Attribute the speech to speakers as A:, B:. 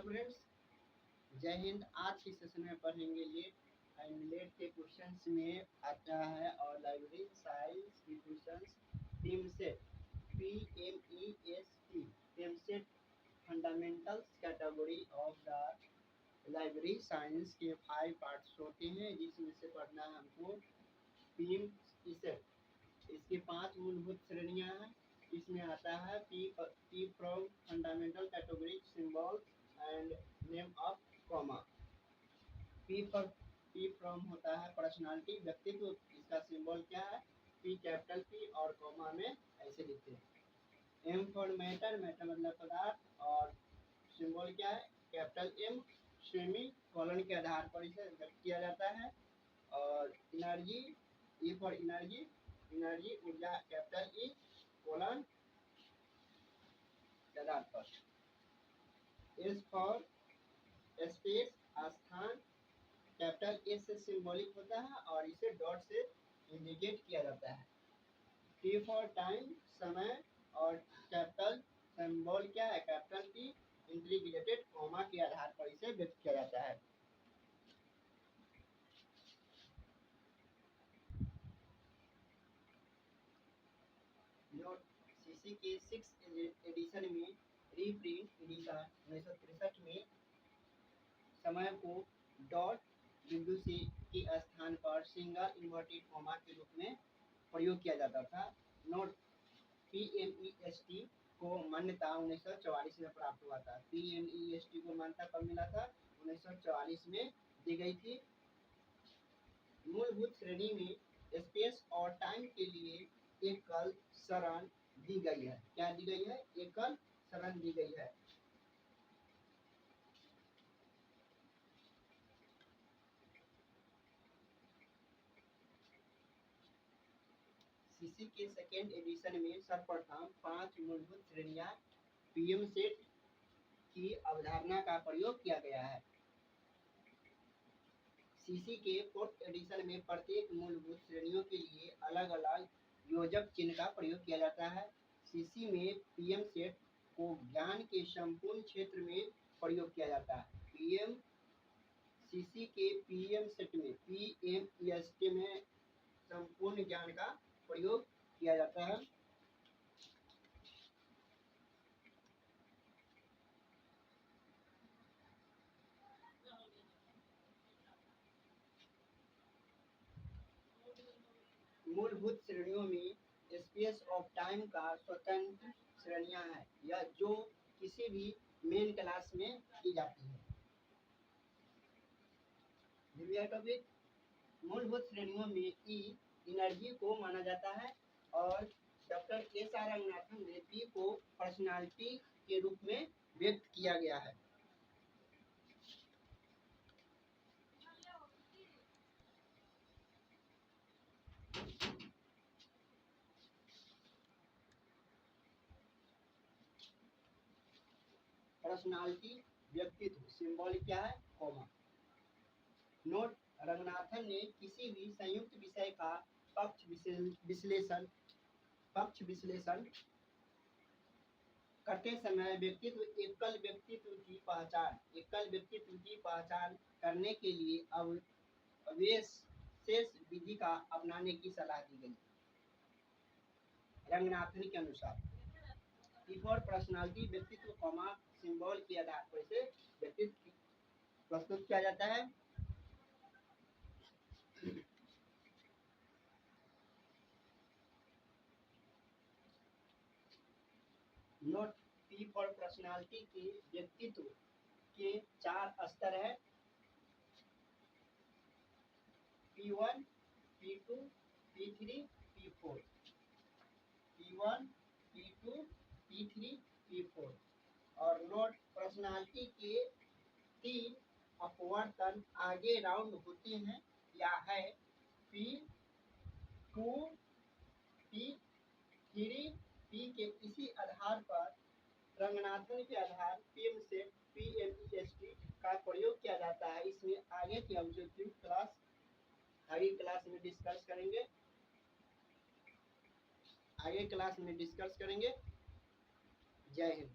A: Friends, जय हिंद। आज की सेशन में पढ़ेंगे लेट एंड लेट के क्वेश्चंस में आता है और लाइब्रेरी साइंस की questions team set PMEST team set fundamentals category of the library science के 5 पार्ट्स होते हैं, जिसमें से पढ़ना है हमको टीम सेट। इसके 5 मूलभूत श्रेणियां हैं। इसमें आता है P from fundamental category symbol and name of comma. P from होता है पर्सनालिटी व्यक्तित्व, इसका सिंबल क्या है P कैपिटल P और कॉमा में ऐसे लिखते हैं। M फॉर मैटर मतलब पदार्थ और सिंबल क्या है कैपिटल M सेमी कॉलन के आधार पर इसे व्यक्त किया जाता है। और एनर्जी E फॉर एनर्जी ऊर्जा कैपिटल E कोलन के आधार पर। S फॉर स्पेस स्थान कैपिटल S से सिंबॉलिक होता है और इसे डॉट से इंडिकेट किया जाता है। T फॉर टाइम समय और कैपिटल सिंबल क्या है कैपिटल T इंटीग्रेटेड कॉमा के आधार पर इसे व्यक्त किया जाता है। नोट सीसी के 6 एडिशन में रीप्रिंट एडिशन 1963 में समय को डॉट बिंदु से के स्थान पर सिंगल इन्वर्टेड कॉमा के रूप में प्रयोग किया जाता था। नोट PMEST को मान्यता 1944 में प्राप्त हुआ था। PMEST को मान्यता कब मिला था 1944 में दी गई थी। मूलभूत श्रेणी में स्पेस और टाइम के लिए एकल शरण दी गई है। क्या दी गई है एकल शरण दी गई है। सीसी के सेकेंड एडिशन में सर्वप्रथम 5 मूलभूत श्रेणियां पीएम सेट की अवधारणा का प्रयोग किया गया है। सीसी के फोर्थ एडिशन में प्रत्येक मूलभूत श्रेणियों के लिए अलग अलग योजक चिन्ह का प्रयोग किया जाता है। सीसी में पीएम सेट को ज्ञान के संपूर्ण क्षेत्र में प्रयोग किया जाता है। सीसी के पीएम सेट में PMEST में संपूर्ण ज्ञान का प्रयोग किया जाता है। मूलभूत श्रेणियों में स्पेस ऑफ टाइम का स्वतंत्र श्रेणियां हैं या जो किसी भी मेन क्लास में की जाती है। टॉपिक मूलभूत श्रेणियों में E एनर्जी को माना जाता है और डॉक्टर SR रंगनाथन ने P को पर्सनालिटी के रूप में व्यक्त किया गया है। पर्सनालिटी व्यक्तित्व सिंबल क्या है कॉमा। नोट रंगनाथन ने किसी भी संयुक्त विषय का पक्ष विश्लेषण करते समय एकल व्यक्तित्व की पहचान करने के लिए अवशेष विधि का अपनाने की सलाह दी गई। रंगनाथन के अनुसार फॉर पर्सनालिटी व्यक्तित्व कॉमा सिंबल के आधार पर इसे व्यक्तित्व प्रस्तुत किया जाता है। नोट P फॉर पर्सनालिटी के व्यक्तित्व के 4 स्तर है P1 P2 P3 P4 P1 P2 P3 P4 और नोट पर्सनालिटी के 3 अपवर्तन आगे राउंड होते हैं या है P2 P3 P के इसी आधार पर रंगनाथन के आधार पीएम से PMEST का प्रयोग किया जाता है। इसमें आगे की ऑब्जेक्टिव क्लास आगे क्लास में डिस्कस करेंगे। जय हिंद।